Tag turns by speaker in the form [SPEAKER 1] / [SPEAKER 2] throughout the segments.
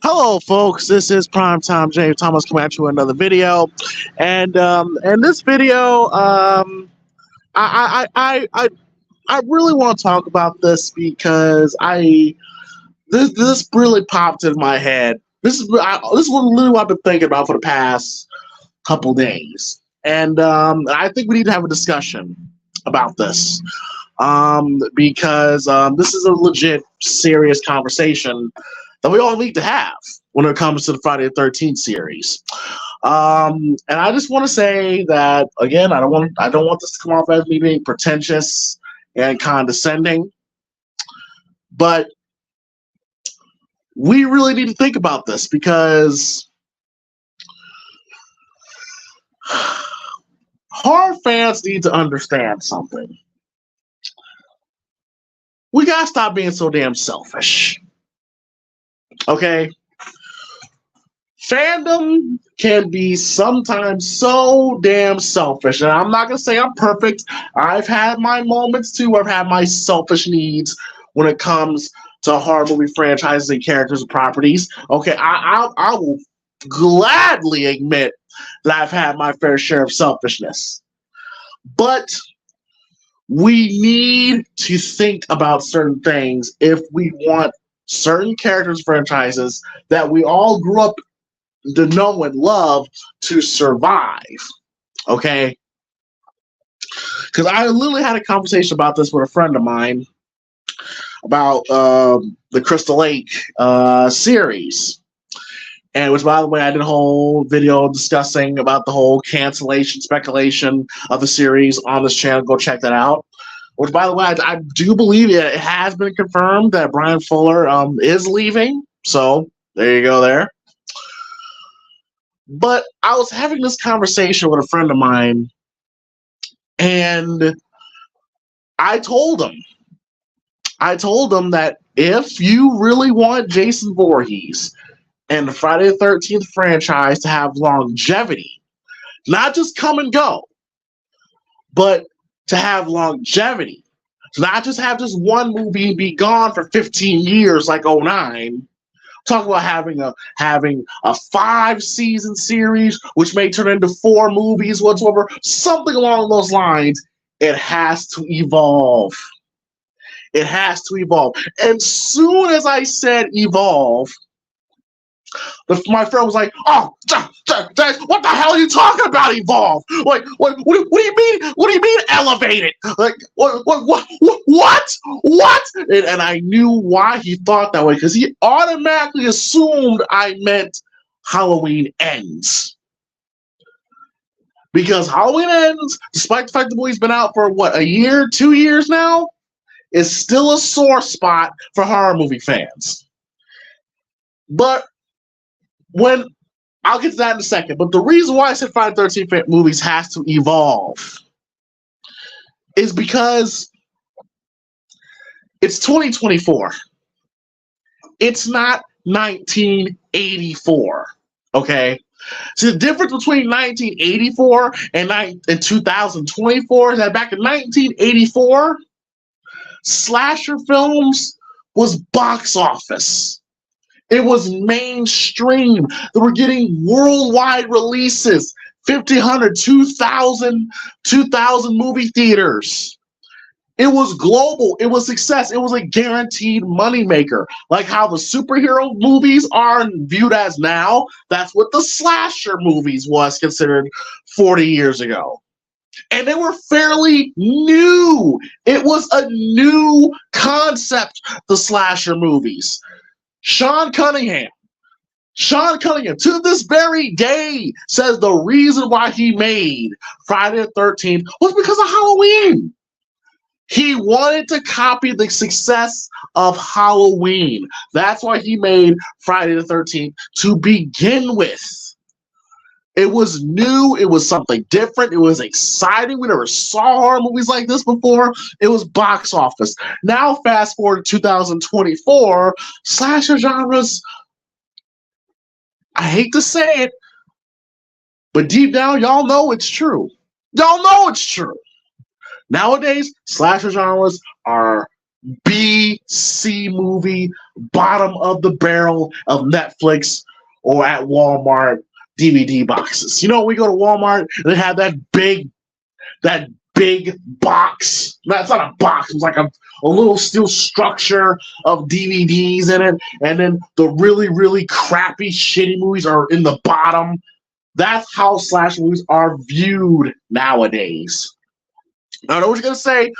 [SPEAKER 1] Hello, folks. This is Primetime James Thomas coming at you with another video, and this video, I really want to talk about this because this really popped in my head. This is what literally what I've been thinking about for the past couple days, and I think we need to have a discussion about this because this is a legit, serious conversation that we all need to have when it comes to the Friday the 13th series. And I just want to say that again, I don't want this to come off as me being pretentious and condescending, but we really need to think about this because horror fans need to understand something. We gotta stop being so damn selfish. Okay? Fandom can be sometimes so damn selfish. And I'm not going to say I'm perfect. I've had my moments too. I've had my selfish needs when it comes to horror movie franchises and characters and properties. Okay, I will gladly admit that I've had my fair share of selfishness. But we need to think about certain things if we want certain characters franchises that we all grew up to know and love to survive. Okay? Because I literally had a conversation about this with a friend of mine about the Crystal Lake series. And which, by the way, I did a whole video discussing about the whole cancellation speculation of the series on this channel. Go check that out. Which, by the way, I do believe it has been confirmed that Bryan Fuller is leaving. So there you go there. But I was having this conversation with a friend of mine, and I told him that if you really want Jason Voorhees and the Friday the 13th franchise to have longevity, not just come and go, but to have longevity, to not just have just one movie and be gone for 15 years like '09. Talk about having a 5-season series, which may turn into 4 movies whatsoever, something along those lines. It has to evolve. It has to evolve. And soon as I said evolve, my friend was like, "Oh, what the hell are you talking about? Evolve? Like, what do you mean? What do you mean elevate it? Like, what? And I knew why he thought that way because he automatically assumed I meant Halloween Ends. Because Halloween Ends, despite the fact the movie's been out for what, a year, 2 years now, is still a sore spot for horror movie fans. But when I'll get to that in a second, but the reason why I said Friday the 13th movies has to evolve is because it's 2024. It's not 1984. Okay? See, the difference between 1984 and 2024 is that back in 1984, slasher films was box office. It was mainstream. They were getting worldwide releases, 1,500, 2,000 movie theaters. It was global. It was success. It was a guaranteed moneymaker. Like how the superhero movies are viewed as now, that's what the slasher movies was considered 40 years ago. And they were fairly new. It was a new concept, the slasher movies. Sean Cunningham, to this very day, says the reason why he made Friday the 13th was because of Halloween. He wanted to copy the success of Halloween. That's why he made Friday the 13th to begin with. It was new. It was something different. It was exciting. We never saw horror movies like this before. It was box office. Now, fast forward to 2024, slasher genres, I hate to say it, but deep down, y'all know it's true. Y'all know it's true. Nowadays, slasher genres are B, C movie bottom of the barrel of Netflix or at Walmart DVD boxes. You know, we go to Walmart and they have that big box. That's not a box. It's like a little steel structure of DVDs in it. And then the really, really crappy, shitty movies are in the bottom. That's how slash movies are viewed nowadays. Now, I know what you're going to say.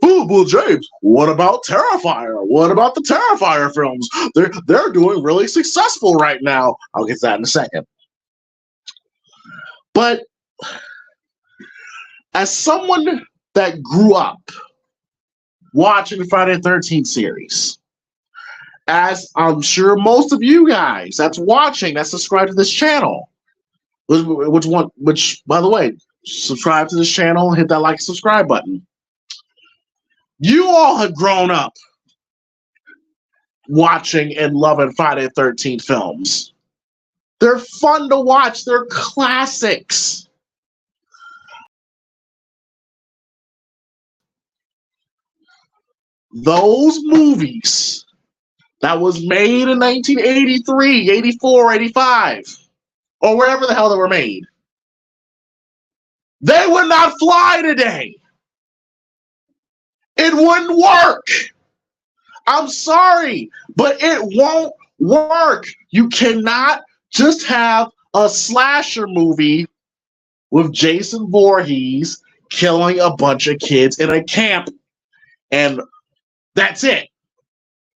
[SPEAKER 1] Oh, well, James, what about Terrifier? What about the Terrifier films? They're doing really successful right now. I'll get to that in a second. But as someone that grew up watching the Friday the 13th series, as I'm sure most of you guys that's watching, that subscribe to this channel, which by the way, subscribe to this channel, hit that like and subscribe button. You all have grown up watching and loving Friday the 13th films. They're fun to watch. They're classics. Those movies that was made in 1983, 84, 85, or wherever the hell they were made, they would not fly today. It wouldn't work. I'm sorry, but it won't work. You cannot just have a slasher movie with Jason Voorhees killing a bunch of kids in a camp, and that's it.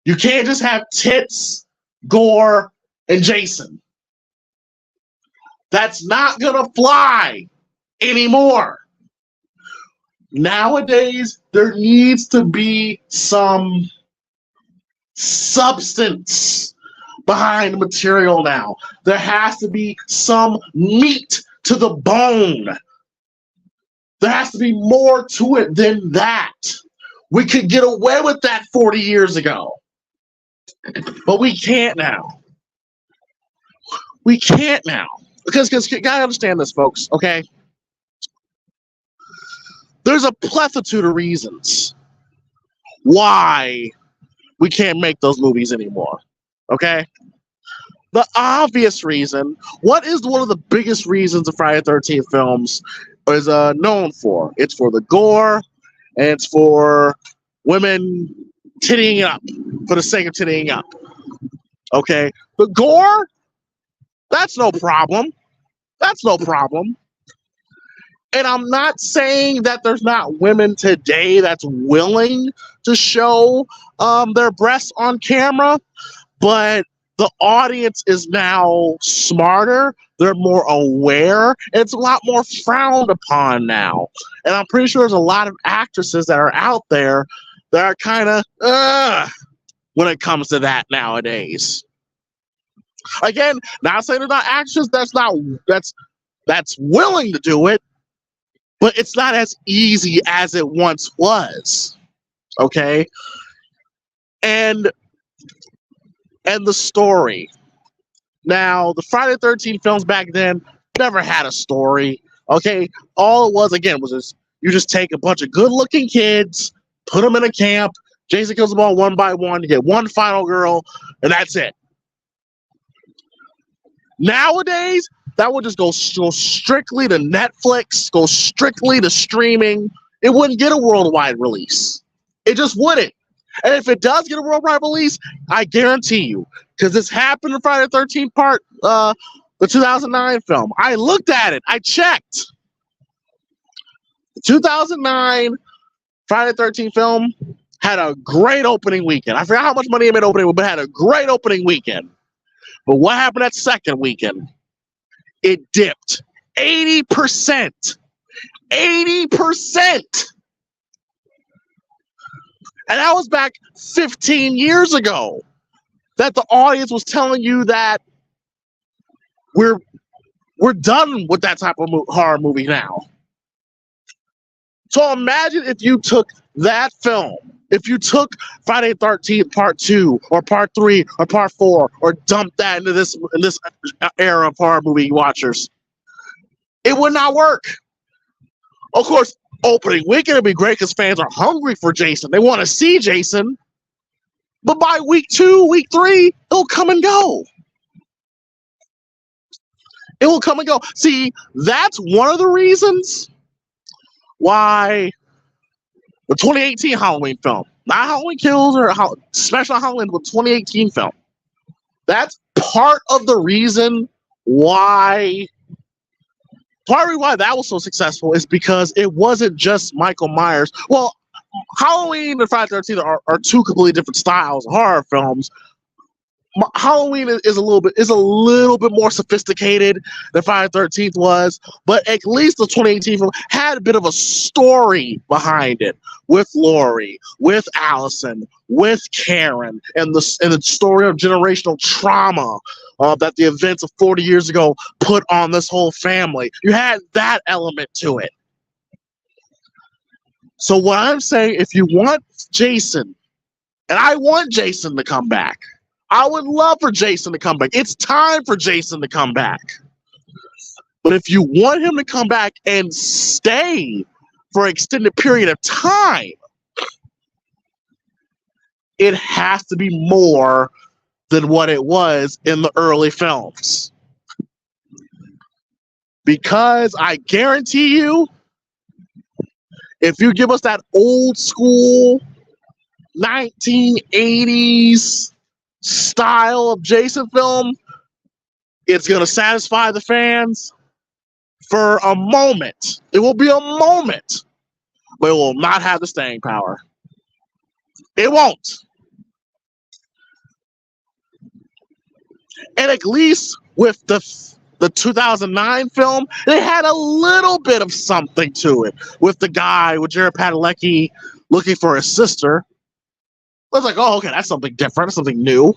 [SPEAKER 1] You can't just have tits, gore, and Jason. That's not gonna fly anymore. Nowadays, there needs to be some substance behind the material now. There has to be some meat to the bone. There has to be more to it than that. We could get away with that 40 years ago. But we can't now. We can't now. Because you gotta understand this, folks, okay? There's a plethora of reasons why we can't make those movies anymore, okay? The obvious reason, what is one of the biggest reasons the Friday the 13th films is known for? It's for the gore, and it's for women tittying up for the sake of tittying up, okay? The gore, that's no problem. That's no problem. And I'm not saying that there's not women today that's willing to show their breasts on camera, but the audience is now smarter. They're more aware. And it's a lot more frowned upon now. And I'm pretty sure there's a lot of actresses that are out there that are kind of when it comes to that nowadays. Again, not saying there's not actresses that's willing to do it, but it's not as easy as it once was, okay? And the story. Now, the Friday the 13th films back then never had a story, okay? All it was, again, was just, you just take a bunch of good-looking kids, put them in a camp, Jason kills them all one by one, you get one final girl, and that's it. Nowadays, that would just go strictly to Netflix, go strictly to streaming. It wouldn't get a worldwide release. It just wouldn't. And if it does get a worldwide release, I guarantee you, because this happened in Friday the 13th part, the 2009 film. I looked at it. I checked. The 2009 Friday the 13th film had a great opening weekend. I forgot how much money it made opening, but it had a great opening weekend. But what happened that second weekend? It dipped 80%. 80%. And that was back 15 years ago that the audience was telling you that we're done with that type of horror movie now. So imagine if you took that film, if you took Friday the 13th Part 2 or Part 3 or Part 4 or dumped that into this era of horror movie watchers, it would not work. Of course, opening weekend would be great because fans are hungry for Jason. They want to see Jason. But by week 2, week 3, it'll come and go. It will come and go. See, that's one of the reasons why the 2018 Halloween film, not Halloween Kills or Special Halloween, but 2018 film. That's part of the reason why. Part of why that was so successful is because it wasn't just Michael Myers. Well, Halloween and Friday the 13th are two completely different styles of horror films. Halloween is a little bit more sophisticated than Friday the 13th was, but at least the 2018 film had a bit of a story behind it with Laurie, with Allison, with Karen, and the story of generational trauma that the events of 40 years ago put on this whole family. You had that element to it. So what I'm saying, if you want Jason, and I want Jason to come back, I would love for Jason to come back. It's time for Jason to come back. But if you want him to come back and stay for an extended period of time, it has to be more than what it was in the early films. Because I guarantee you, if you give us that old school 1980s style of Jason film, it's going to satisfy the fans for a moment. It will be a moment, but it will not have the staying power. It won't. And at least with the 2009 film, it had a little bit of something to it. With the guy, with Jared Padalecki looking for his sister. It was like, oh, okay, that's something different, that's something new.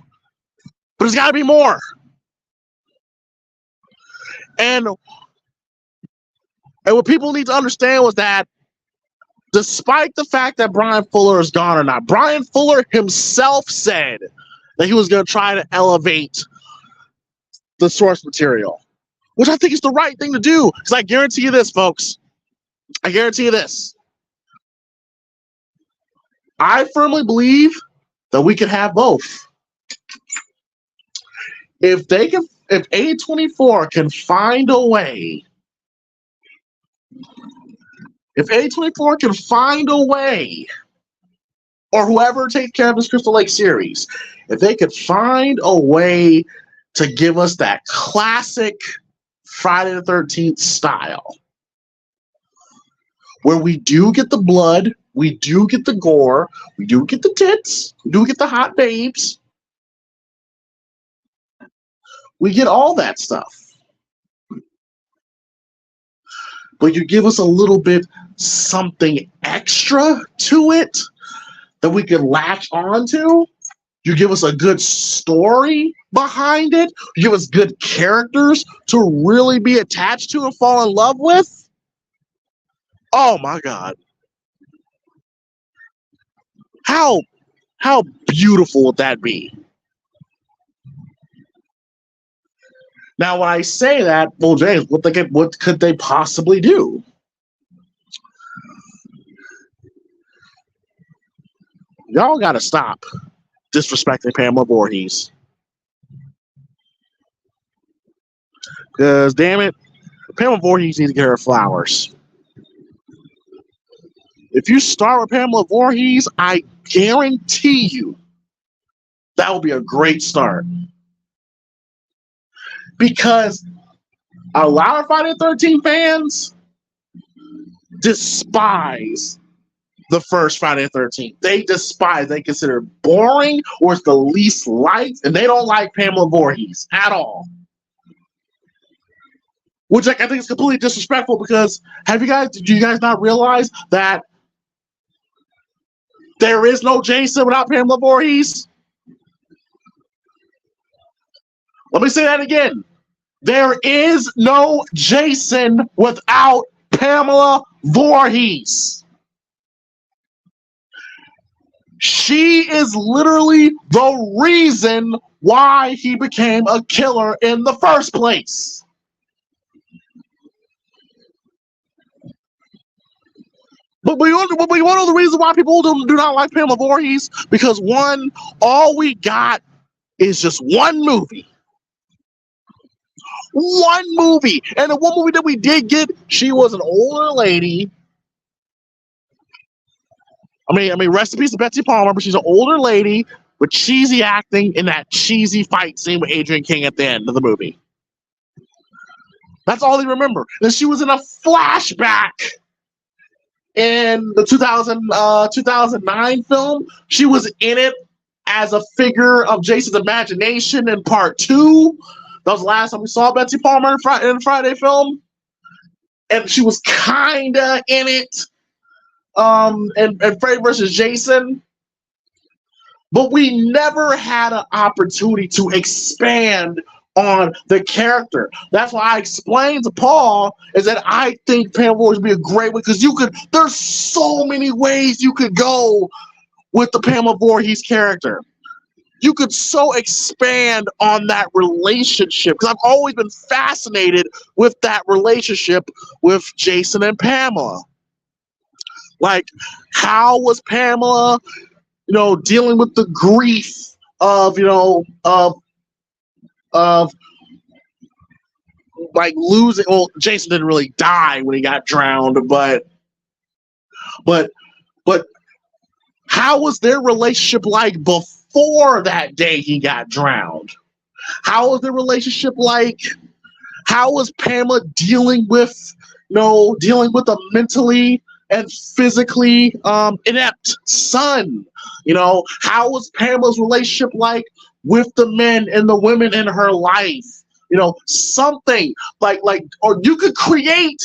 [SPEAKER 1] But there's got to be more. And what people need to understand was that despite the fact that Bryan Fuller is gone or not, Bryan Fuller himself said that he was going to try to elevate the source material, which I think is the right thing to do. Because I guarantee you this, folks. I guarantee you this. I firmly believe that we can have both. If A24 can find a way, or whoever takes care of this Crystal Lake series, if they could find a way to give us that classic Friday the 13th style, where we do get the blood, we do get the gore, we do get the tits, we do get the hot babes, we get all that stuff. But you give us a little bit something extra to it that we can latch onto. You give us a good story behind it. You give us good characters to really be attached to and fall in love with. Oh my God. How beautiful would that be? Now, when I say that, well, James, what could they possibly do? Y'all got to stop disrespecting Pamela Voorhees. Because, damn it, Pamela Voorhees needs to get her flowers. If you start with Pamela Voorhees, I guarantee you that will be a great start. Because a lot of Friday the 13th fans despise the first Friday the 13th. They consider it boring, or it's the least liked, and they don't like Pamela Voorhees at all. Which I think is completely disrespectful, because did you guys not realize that there is no Jason without Pamela Voorhees? Let me say that again. There is no Jason without Pamela Voorhees. She is literally the reason why he became a killer in the first place. But you want to know the reason why people do not like Pamela Voorhees? Because one, all we got is just one movie. One movie. And the one movie that we did get, she was an older lady. I mean, rest in peace to Betsy Palmer, but she's an older lady with cheesy acting in that cheesy fight scene with Adrian King at the end of the movie. That's all they remember. Then she was in a flashback in the 2009 film. She was in it as a figure of Jason's imagination in part 2. That was the last time we saw Betsy Palmer in the Friday film. And she was kinda in it. And Freddy versus Jason. But we never had an opportunity to expand on the character. That's why I explained to Paul is that I think Pam Voorhees would be a great one because there's so many ways you could go with the Pamela Voorhees character. You could so expand on that relationship because I've always been fascinated with that relationship with Jason and Pamela. Like, how was Pamela, dealing with the grief of, of like losing? Well, Jason didn't really die when he got drowned, but how was their relationship like before that day he got drowned? How was their relationship like? How was Pamela dealing with a mentally and physically inept son? How was Pamela's relationship like with the men and the women in her life? Something like, or you could you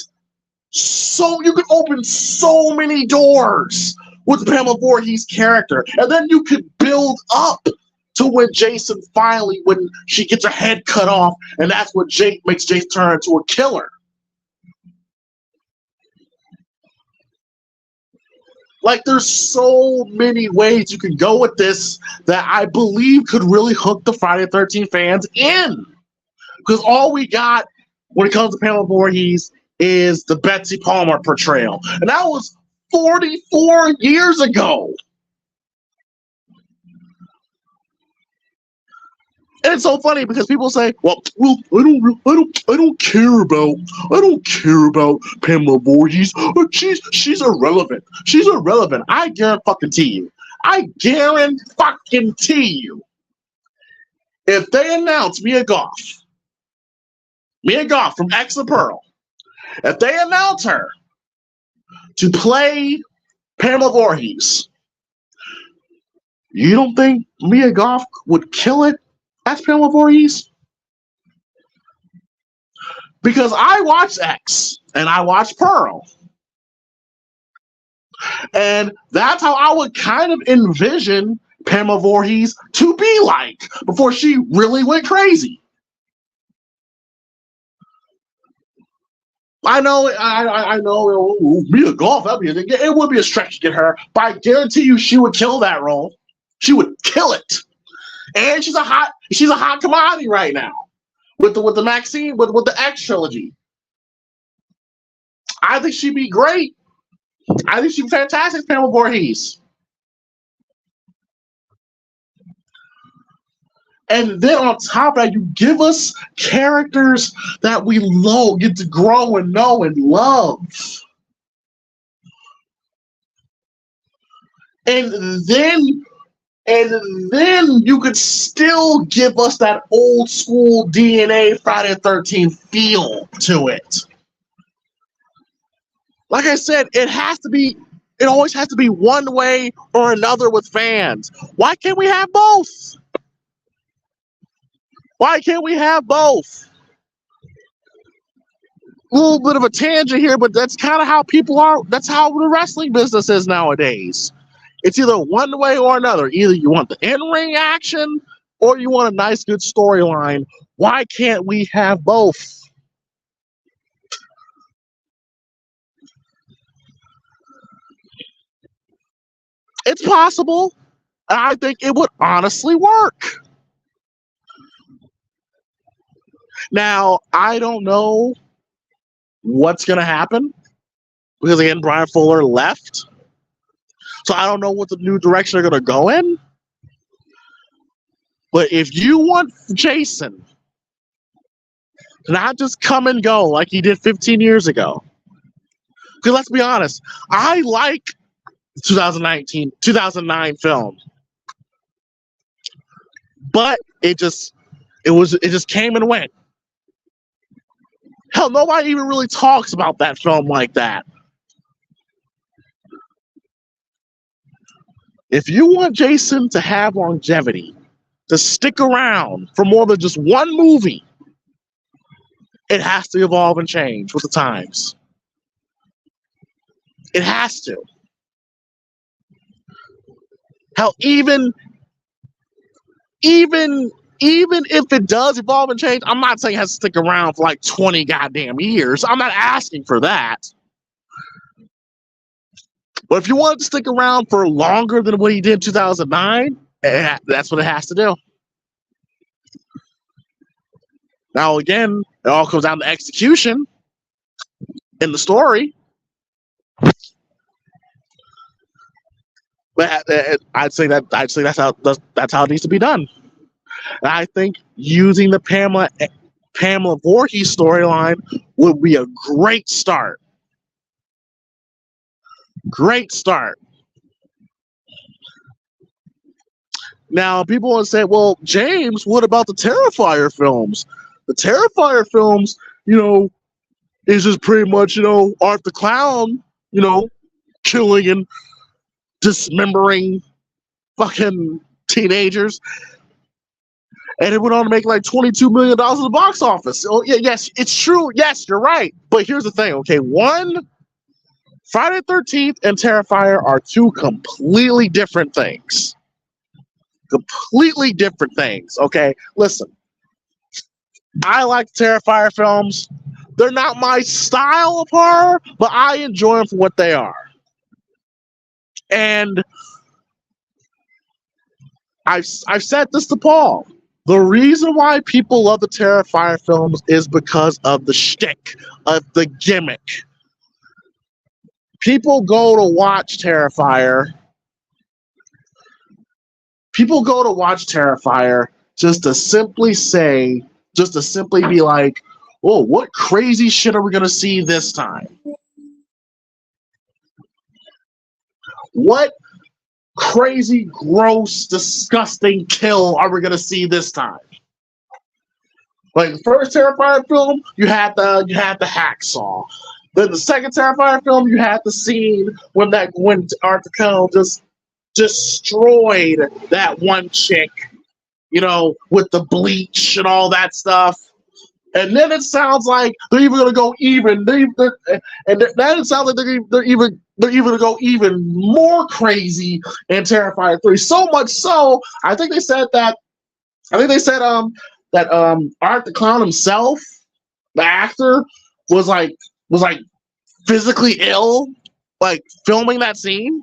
[SPEAKER 1] could open so many doors with Pamela Voorhees' character, and then you could build up to when Jason finally, when she gets her head cut off, and that's what makes Jason turn into a killer. Like, there's so many ways you can go with this that I believe could really hook the Friday the 13th fans in. Because all we got when it comes to Pamela Voorhees is the Betsy Palmer portrayal. And that was 44 years ago. And it's so funny because people say, "Well, I don't care about Pamela Voorhees. She's irrelevant. She's irrelevant." I guarantee you. If they announce Mia Goth from X and Pearl, if they announce her to play Pamela Voorhees, you don't think Mia Goth would kill it as Pamela Voorhees? Because I watched X and I watched Pearl. And that's how I would kind of envision Pamela Voorhees to be like before she really went crazy. I know, Mia Goth, it would be a stretch to get her, but I guarantee you she would kill that role. She would kill it. And she's a hot commodity right now with the Maxine, with the X trilogy. I think she'd be great. I think she'd be fantastic, Pamela Voorhees. And then on top of that, you give us characters that we get to grow and know and love. And then you could still give us that old school DNA Friday the 13th feel to it. Like I said, it always has to be one way or another with fans. Why can't we have both? Why can't we have both? A little bit of a tangent here, but that's kind of how people are. That's how the wrestling business is nowadays. It's either one way or another. Either you want the in-ring action or you want a nice, good storyline. Why can't we have both? It's possible. I think it would honestly work. Now, I don't know what's going to happen because again, Brian Fuller left. So I don't know what the new direction they're going to go in. But if you want Jason to not just come and go like he did 15 years ago, because let's be honest, I like 2009 film, but it just came and went. Hell, nobody even really talks about that film like that. If you want Jason to have longevity, to stick around for more than just one movie, it has to evolve and change with the times. It has to. Hell, even if it does evolve and change, I'm not saying it has to stick around for like 20 goddamn years. I'm not asking for that. But if you want it to stick around for longer than what he did in 2009, that's what it has to do. Now, again, it all comes down to execution in the story. But I'd say that's how it needs to be done. And I think using the Pamela Voorhees storyline would be a great start. Great start. Now, people want to say, well, James, what about the Terrifier films? The Terrifier films, is just pretty much, Art the Clown, killing and dismembering fucking teenagers. And it went on to make like $22 million in the box office. Oh, yeah, yes, it's true. Yes, you're right. But here's the thing, okay? One, Friday the 13th and Terrifier are two completely different things. Completely different things, okay? Listen, I like Terrifier films. They're not my style of horror, but I enjoy them for what they are. And I've said this to Paul. The reason why people love the Terrifier films is because of the shtick, of the gimmick. People go to watch Terrifier. People go to watch Terrifier just to simply be like, oh, what crazy shit are we going to see this time? What crazy, gross, disgusting kill are we going to see this time? Like the first Terrifier film, you had the hacksaw. Then the second Terrifier film, you had the scene when Art the Clown just destroyed that one chick, with the bleach and all that stuff. And then it sounds like they're even going to go even. Then it sounds like they're even going to go even more crazy in Terrifier 3. So much so, I think they said that Art the Clown himself, the actor, was like physically ill, like filming that scene.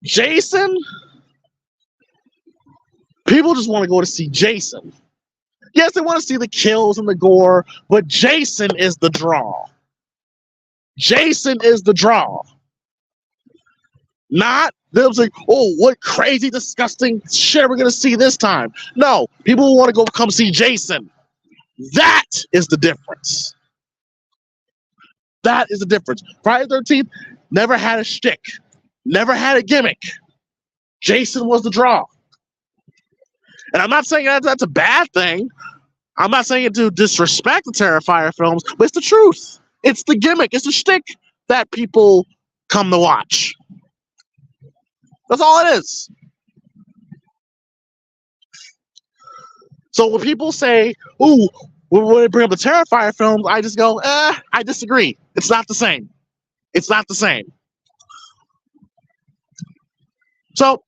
[SPEAKER 1] Jason, people just want to go to see Jason. Yes, they want to see the kills and the gore, but Jason is the draw. Jason is the draw. Not them saying, oh, what crazy, disgusting shit we're going to see this time. No, people want to go come see Jason. That is the difference. That is the difference. Friday the 13th never had a shtick. Never had a gimmick. Jason was the draw. And I'm not saying that's a bad thing. I'm not saying it to disrespect the Terrifier films, but it's the truth. It's the gimmick. It's the shtick that people come to watch. That's all it is. So when people say, ooh, when they bring up the Terrifier films, I just go, I disagree. It's not the same. It's not the same. So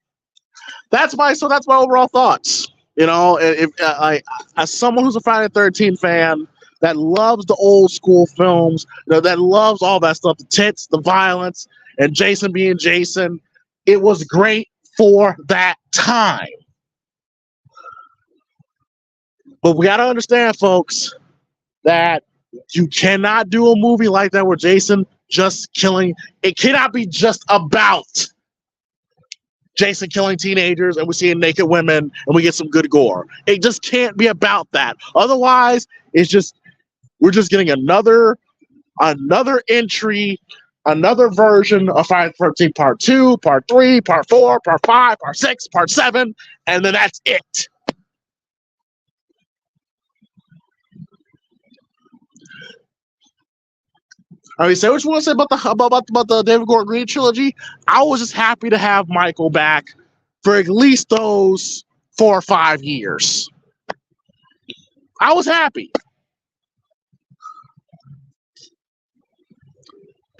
[SPEAKER 1] that's my overall thoughts. As someone who's a Friday the 13th fan that loves the old school films, that loves all that stuff, the tits, the violence, and Jason being Jason, it was great for that time. But we got to understand, folks, that You cannot do a movie like that where Jason just killing. It cannot be just about Jason killing teenagers and we're seeing naked women and we get some good gore. It just can't be about that. Otherwise, it's just we're just getting another entry, another version of Friday the 13th Part 2, Part 3, Part 4, Part 5, Part 6, Part 7, and then that's it. I mean, say what you want to say about the David Gordon Green trilogy. I was just happy to have Michael back for at least those 4 or 5 years. I was happy.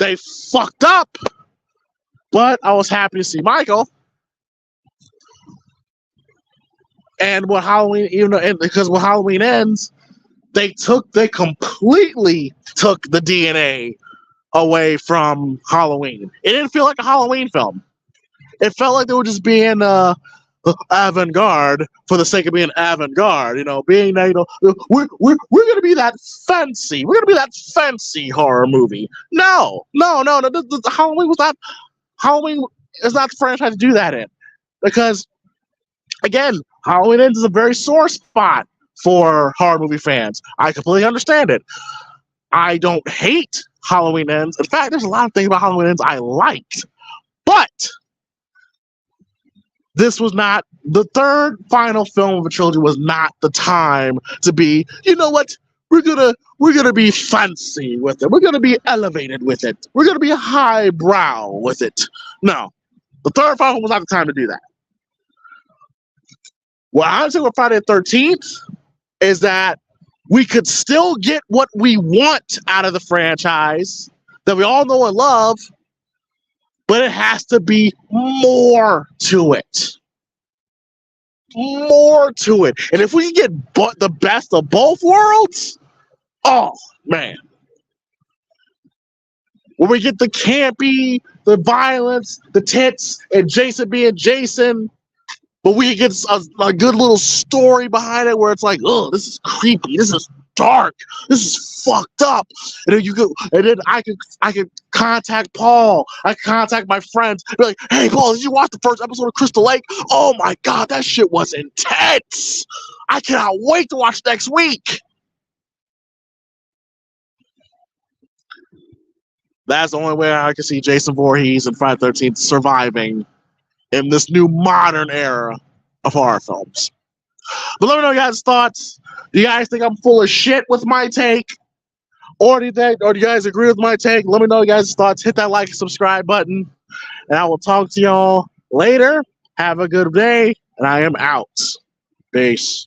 [SPEAKER 1] They fucked up, but I was happy to see Michael. And when Halloween, because when Halloween ends, they completely took the DNA away from Halloween. It didn't feel like a Halloween film. It felt like they were just being avant-garde for the sake of being avant-garde. Being that we're gonna be that fancy. We're gonna be that fancy horror movie. No. Halloween was not. Halloween is not the franchise to do that in, because again, Halloween Ends is a very sore spot for horror movie fans. I completely understand it. I don't hate Halloween Ends. In fact, there's a lot of things about Halloween Ends I liked. But this was not the third final film of a trilogy. Was not the time to be, you know what? We're gonna be fancy with it. We're gonna be elevated with it. We're gonna be highbrow with it. No. The third final was not the time to do that. What I'm saying with Friday the 13th is that we could still get what we want out of the franchise that we all know and love, but it has to be more to it. More to it. And if we can get the best of both worlds, oh, man. When we get the campy, the violence, the tits, and Jason being Jason, but we get a good little story behind it where it's like, oh, this is creepy, this is dark, this is fucked up. And then I could contact Paul. I could contact my friends. Be like, hey, Paul, did you watch the first episode of Crystal Lake? Oh my God, that shit was intense. I cannot wait to watch next week. That's the only way I can see Jason Voorhees and Friday the 13th surviving in this new modern era of horror films. But let me know your guys' thoughts. Do you guys think I'm full of shit with my take? Or do you guys agree with my take? Let me know your guys' thoughts. Hit that like and subscribe button. And I will talk to y'all later. Have a good day. And I am out. Peace.